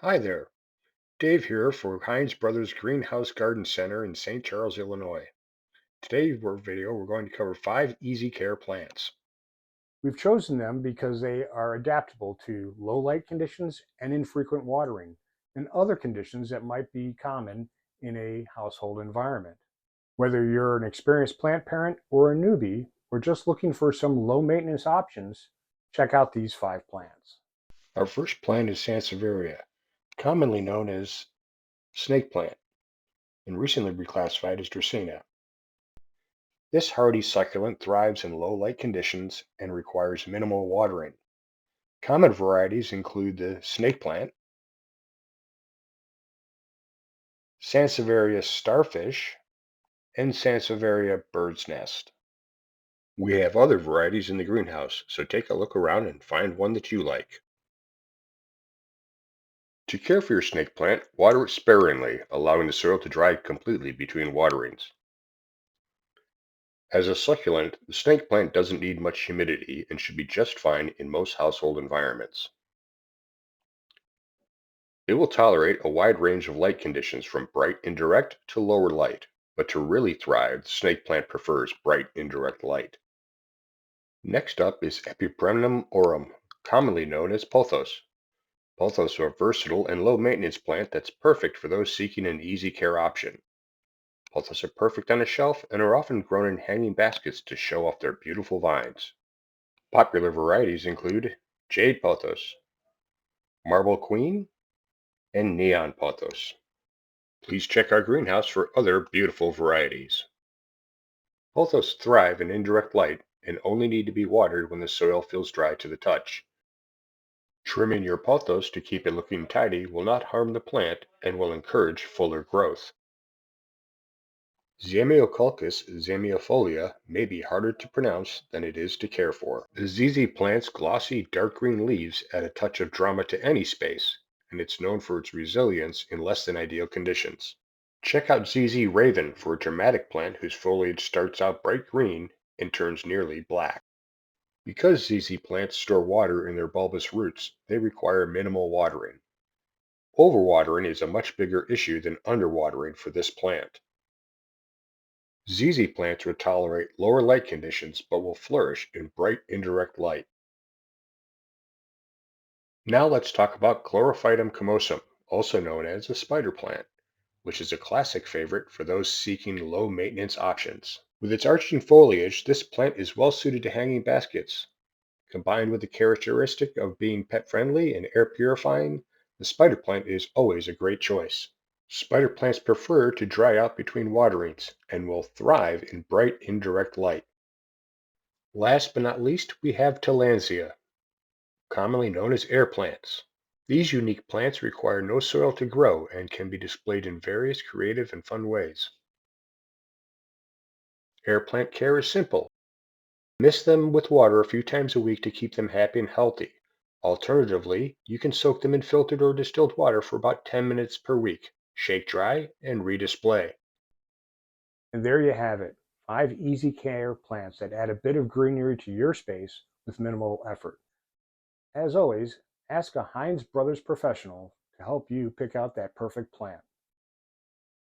Hi there, Dave here for Heinz Brothers Greenhouse Garden Center in St. Charles, Illinois. Today, we're going to cover 5 easy care plants. We've chosen them because they are adaptable to low light conditions and infrequent watering, and other conditions that might be common in a household environment. Whether you're an experienced plant parent or a newbie, or just looking for some low maintenance options, check out these 5 plants. Our first plant is Sansevieria, commonly known as snake plant, and recently reclassified as Dracaena. This hardy succulent thrives in low light conditions and requires minimal watering. Common varieties include the snake plant, Sansevieria starfish, and Sansevieria bird's nest. We have other varieties in the greenhouse, so take a look around and find one that you like. To care for your snake plant, water it sparingly, allowing the soil to dry completely between waterings. As a succulent, the snake plant doesn't need much humidity and should be just fine in most household environments. It will tolerate a wide range of light conditions from bright indirect to lower light, but to really thrive, the snake plant prefers bright indirect light. Next up is Epipremnum aurum, commonly known as Pothos. Pothos are a versatile and low maintenance plant that's perfect for those seeking an easy care option. Pothos are perfect on a shelf and are often grown in hanging baskets to show off their beautiful vines. Popular varieties include Jade Pothos, Marble Queen, and Neon Pothos. Please check our greenhouse for other beautiful varieties. Pothos thrive in indirect light and only need to be watered when the soil feels dry to the touch. Trimming your pothos to keep it looking tidy will not harm the plant and will encourage fuller growth. Zamioculcas zamiofolia may be harder to pronounce than it is to care for. The ZZ plant's glossy dark green leaves add a touch of drama to any space, and it's known for its resilience in less than ideal conditions. Check out ZZ Raven for a dramatic plant whose foliage starts out bright green and turns nearly black. Because ZZ plants store water in their bulbous roots, they require minimal watering. Overwatering is a much bigger issue than underwatering for this plant. ZZ plants would tolerate lower light conditions but will flourish in bright indirect light. Now let's talk about Chlorophytum comosum, also known as a spider plant, which is a classic favorite for those seeking low maintenance options. With its arching foliage, this plant is well suited to hanging baskets. Combined with the characteristic of being pet friendly and air purifying, the spider plant is always a great choice. Spider plants prefer to dry out between waterings and will thrive in bright indirect light. Last but not least, we have Tillandsia, commonly known as air plants. These unique plants require no soil to grow and can be displayed in various creative and fun ways. Air plant care is simple. Mist them with water a few times a week to keep them happy and healthy. Alternatively, you can soak them in filtered or distilled water for about 10 minutes per week, shake dry, and redisplay. And there you have it, 5 easy care plants that add a bit of greenery to your space with minimal effort. As always, ask a Heinz Brothers professional to help you pick out that perfect plant.